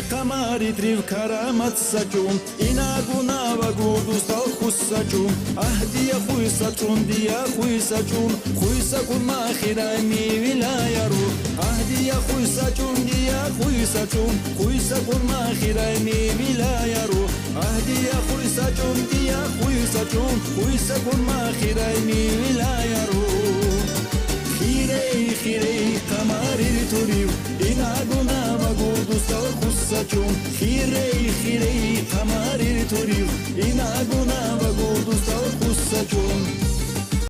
Kamaritri karamat saçum inaguna vagudus tal khussaçum ahdiya khuy saçum diya khuy saçum khuy sakun ma khirami vilayaru ahdiya khuy saçum diya khuy saçum khuy sakun ma khirami vilayaru ahdiya khuy saçum diya khuy saçum khuy sakun ma khirami vilayaru khirey khirey kamarir turiu inaguna vagudus tal khussaçum khirey khirey kamarir turiu inaguna vagudus tal khussaçum